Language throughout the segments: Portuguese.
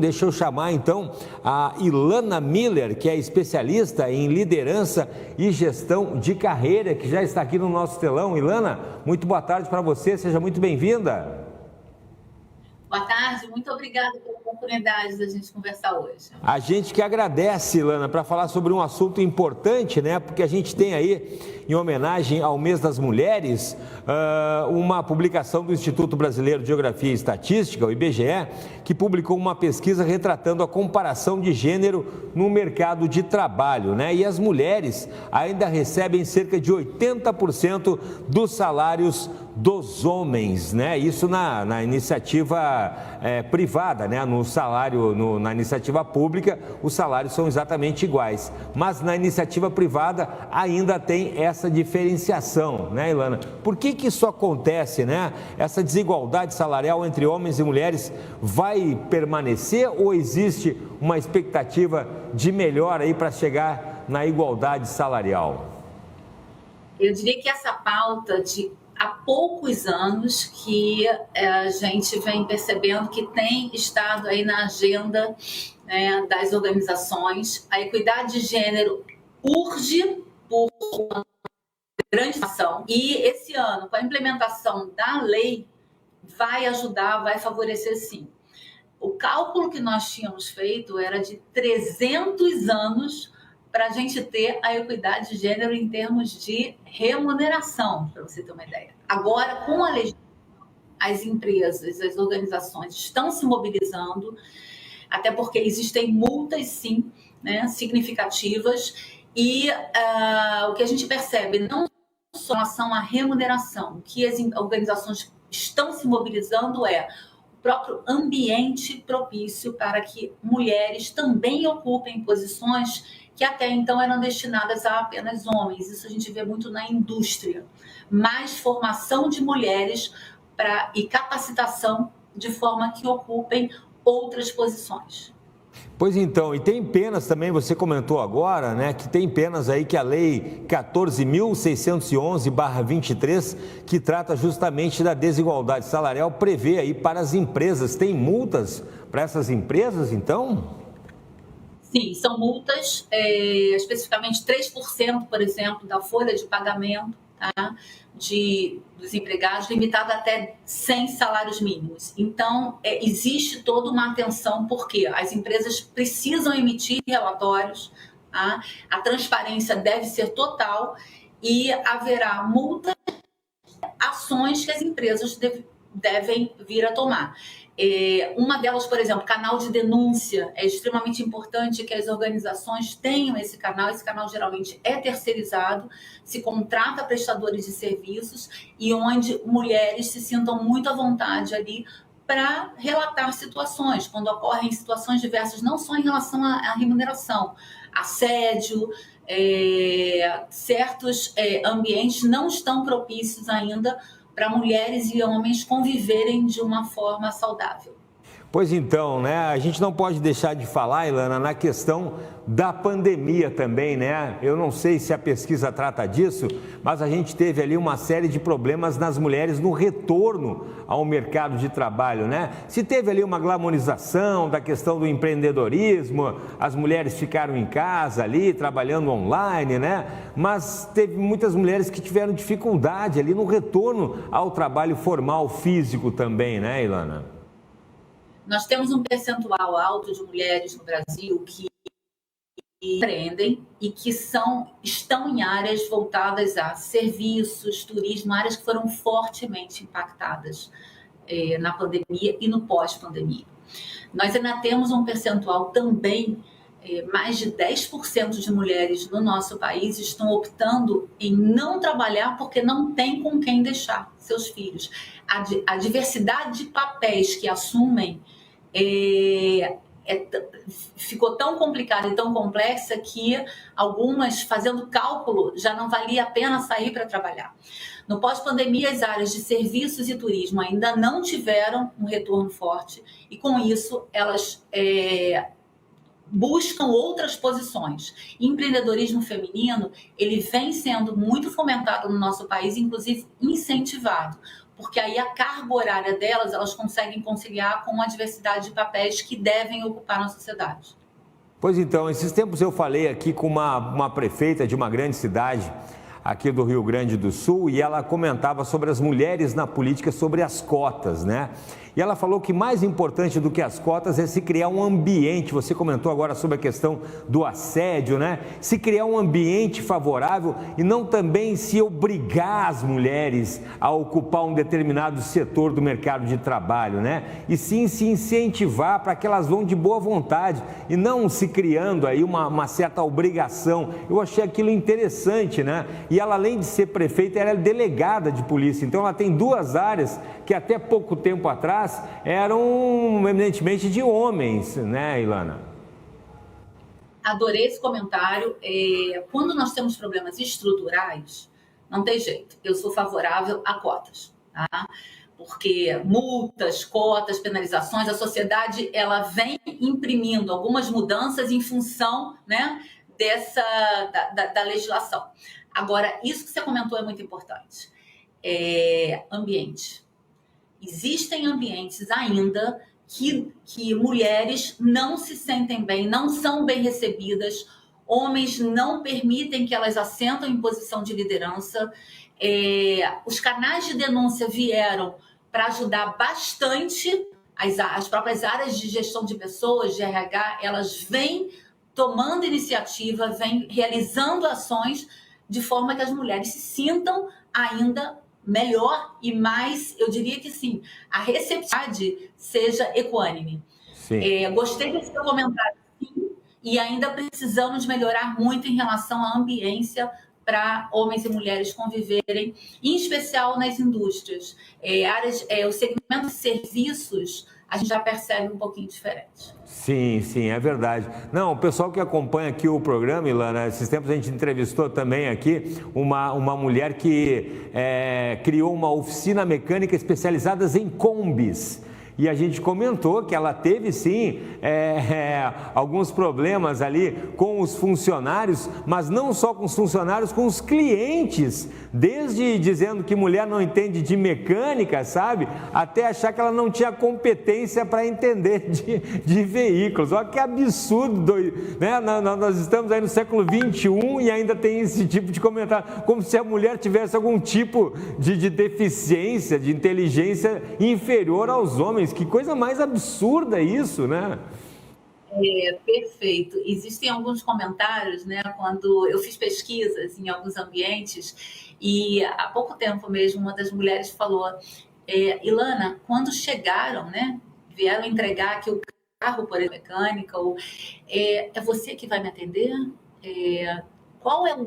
Deixa eu chamar então a Ilana Miller, que é especialista em liderança e gestão de carreira, que já está aqui no nosso telão. Ilana, muito boa tarde para você, seja muito bem-vinda. Boa tarde, muito obrigada pela oportunidade da gente conversar hoje. A gente que agradece, Ilana, para falar sobre um assunto importante, né? Porque a gente tem aí, em homenagem ao Mês das Mulheres, uma publicação do Instituto Brasileiro de Geografia e Estatística, o IBGE, que publicou uma pesquisa retratando a comparação de gênero no mercado de trabalho, né? E as mulheres ainda recebem cerca de 80% dos salários dos homens, né? Isso na iniciativa privada, né? No salário, na iniciativa pública, os salários são exatamente iguais, mas na iniciativa privada ainda tem essa diferenciação, né, Ilana? Por que isso acontece, né? Essa desigualdade salarial entre homens e mulheres vai permanecer ou existe uma expectativa de melhora aí para chegar na igualdade salarial? Eu diria que essa pauta há poucos anos que a gente vem percebendo que tem estado aí na agenda, né, das organizações. A equidade de gênero urge por uma grande ação e esse ano, com a implementação da lei, vai ajudar, vai favorecer sim. O cálculo que nós tínhamos feito era de 300 anos para a gente ter a equidade de gênero em termos de remuneração, para você ter uma ideia. Agora, com a legislação, as empresas, as organizações estão se mobilizando, até porque existem multas, sim, né, significativas, e o que a gente percebe, não só em relação à remuneração, que as organizações estão se mobilizando o próprio ambiente propício para que mulheres também ocupem posições que até então eram destinadas a apenas homens. Isso a gente vê muito na indústria. Mais formação de mulheres e capacitação de forma que ocupem outras posições. Pois então, e tem penas também, você comentou agora, né, que tem penas aí que a lei 14.611/23, que trata justamente da desigualdade salarial, prevê aí para as empresas. Tem multas para essas empresas, então? Sim, são multas, especificamente 3%, por exemplo, da folha de pagamento, tá, dos empregados, limitada até 100 salários mínimos. Então, existe toda uma atenção, porque as empresas precisam emitir relatórios, tá? A transparência deve ser total e haverá multas, ações que as empresas devem vir a tomar. Uma delas, por exemplo, canal de denúncia. É extremamente importante que as organizações tenham esse canal. Esse canal geralmente é terceirizado, se contrata prestadores de serviços e onde mulheres se sintam muito à vontade ali para relatar situações, quando ocorrem situações diversas, não só em relação à remuneração, assédio, certos ambientes não estão propícios ainda para mulheres e homens conviverem de uma forma saudável. Pois então, né? A gente não pode deixar de falar, Ilana, na questão da pandemia também, né? Eu não sei se a pesquisa trata disso, mas a gente teve ali uma série de problemas nas mulheres no retorno ao mercado de trabalho, né? Se teve ali uma glamorização da questão do empreendedorismo, as mulheres ficaram em casa ali, trabalhando online, né? Mas teve muitas mulheres que tiveram dificuldade ali no retorno ao trabalho formal físico também, né, Ilana? Nós temos um percentual alto de mulheres no Brasil que empreendem e que estão em áreas voltadas a serviços, turismo, áreas que foram fortemente impactadas na pandemia e no pós-pandemia. Nós ainda temos um percentual também, mais de 10% de mulheres no nosso país estão optando em não trabalhar porque não tem com quem deixar seus filhos. A diversidade de papéis que assumem ficou tão complicada e tão complexa que algumas, fazendo cálculo, já não valia a pena sair para trabalhar. No pós-pandemia, as áreas de serviços e turismo ainda não tiveram um retorno forte e, com isso, elas buscam outras posições. Empreendedorismo feminino, ele vem sendo muito fomentado no nosso país, inclusive incentivado, porque aí a carga horária delas, elas conseguem conciliar com a diversidade de papéis que devem ocupar na sociedade. Pois então, esses tempos eu falei aqui com uma prefeita de uma grande cidade aqui do Rio Grande do Sul e ela comentava sobre as mulheres na política, sobre as cotas, né? E ela falou que mais importante do que as cotas é se criar um ambiente, você comentou agora sobre a questão do assédio, né? Se criar um ambiente favorável e não também se obrigar as mulheres a ocupar um determinado setor do mercado de trabalho, né? E sim se incentivar para que elas vão de boa vontade e não se criando aí uma certa obrigação. Eu achei aquilo interessante, né? E ela, além de ser prefeita, ela é delegada de polícia, então ela tem duas áreas que até pouco tempo atrás eram eminentemente de homens, né, Ilana? Adorei esse comentário. Quando nós temos problemas estruturais, não tem jeito. Eu sou favorável a cotas, tá? Porque multas, cotas, penalizações, a sociedade ela vem imprimindo algumas mudanças em função, né, da legislação. Agora, isso que você comentou é muito importante. Ambiente. Existem ambientes ainda que mulheres não se sentem bem, não são bem recebidas, homens não permitem que elas assentam em posição de liderança. Os canais de denúncia vieram para ajudar bastante as próprias áreas de gestão de pessoas, de RH, elas vêm tomando iniciativa, vêm realizando ações de forma que as mulheres se sintam ainda melhor e mais, eu diria que sim, a receptividade seja equânime. Gostei desse seu comentário, sim, e ainda precisamos melhorar muito em relação à ambiência para homens e mulheres conviverem, em especial nas indústrias. O segmento de serviços, a gente já percebe um pouquinho diferente. Sim, é verdade. Não, o pessoal que acompanha aqui o programa, Ilana, esses tempos a gente entrevistou também aqui uma mulher que criou uma oficina mecânica especializada em combis. E a gente comentou que ela teve, sim, alguns problemas ali com os funcionários, mas não só com os funcionários, com os clientes, desde dizendo que mulher não entende de mecânica, sabe? Até achar que ela não tinha competência para entender de veículos. Olha que absurdo, né? Nós estamos aí no século XXI e ainda tem esse tipo de comentário, como se a mulher tivesse algum tipo de deficiência, de inteligência inferior aos homens. Que coisa mais absurda isso, né? Perfeito. Existem alguns comentários, né? Quando eu fiz pesquisas em alguns ambientes e há pouco tempo mesmo uma das mulheres falou, Ilana, quando chegaram, né? Vieram entregar aqui o carro, por exemplo, mecânica, ou é você que vai me atender? Qual é o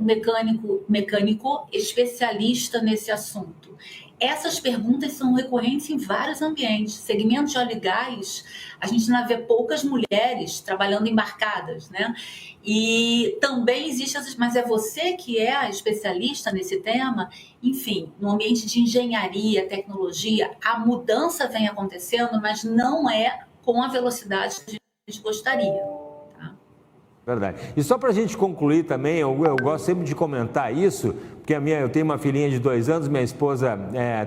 mecânico especialista nesse assunto? Essas perguntas são recorrentes em vários ambientes. Segmento de óleo e gás, a gente ainda vê poucas mulheres trabalhando embarcadas, né? E também existe mas é você que é a especialista nesse tema? Enfim, no ambiente de engenharia, tecnologia, a mudança vem acontecendo, mas não é com a velocidade que a gente gostaria. Verdade. E só para a gente concluir também, eu gosto sempre de comentar isso, porque eu tenho uma filhinha de 2 anos, minha esposa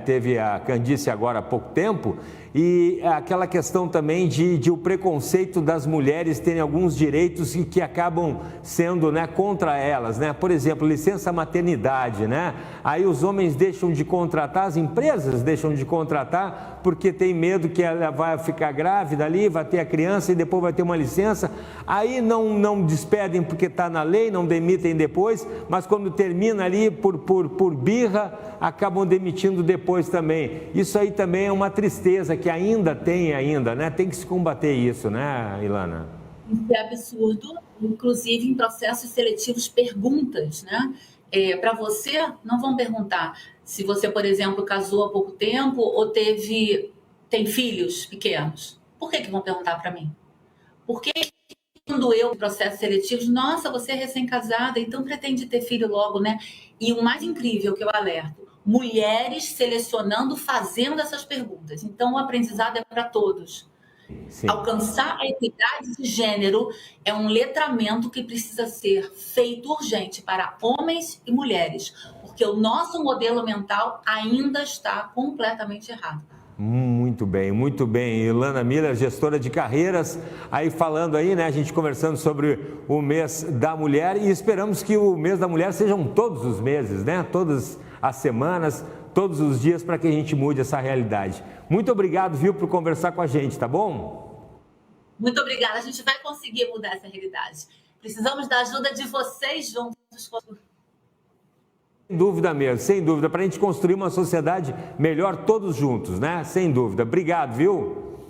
teve a Candice agora há pouco tempo, e aquela questão também de o preconceito das mulheres terem alguns direitos que acabam sendo, né, contra elas, né? Por exemplo, licença maternidade, né? Aí os homens deixam de contratar, as empresas deixam de contratar porque tem medo que ela vai ficar grávida ali, vai ter a criança e depois vai ter uma licença. Aí não despedem porque está na lei, não demitem depois, mas quando termina ali por birra, acabam demitindo depois também. Isso aí também é uma tristeza que ainda tem, né? Tem que se combater isso, né, Ilana? Isso é absurdo, inclusive em processos seletivos perguntas, né? Para você, não vão perguntar se você, por exemplo, casou há pouco tempo ou tem filhos pequenos. Por que vão perguntar para mim? Porque quando eu, em processos seletivos, nossa, você é recém-casada, então pretende ter filho logo, né? E o mais incrível que eu alerto, mulheres selecionando, fazendo essas perguntas. Então, o aprendizado é para todos. Sim. Alcançar a equidade de gênero é um letramento que precisa ser feito urgente para homens e mulheres, porque o nosso modelo mental ainda está completamente errado. Muito bem, muito bem. Ilana Miller, gestora de carreiras, aí falando aí, né, a gente conversando sobre o mês da mulher e esperamos que o mês da mulher sejam todos os meses, né, todas as semanas, todos os dias para que a gente mude essa realidade. Muito obrigado, viu, por conversar com a gente, tá bom? Muito obrigada, a gente vai conseguir mudar essa realidade. Precisamos da ajuda de vocês juntos. Sem dúvida mesmo, sem dúvida, para a gente construir uma sociedade melhor todos juntos, né? Sem dúvida. Obrigado, viu?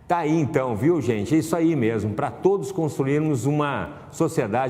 Tá aí então, viu, gente? É isso aí mesmo, para todos construirmos uma sociedade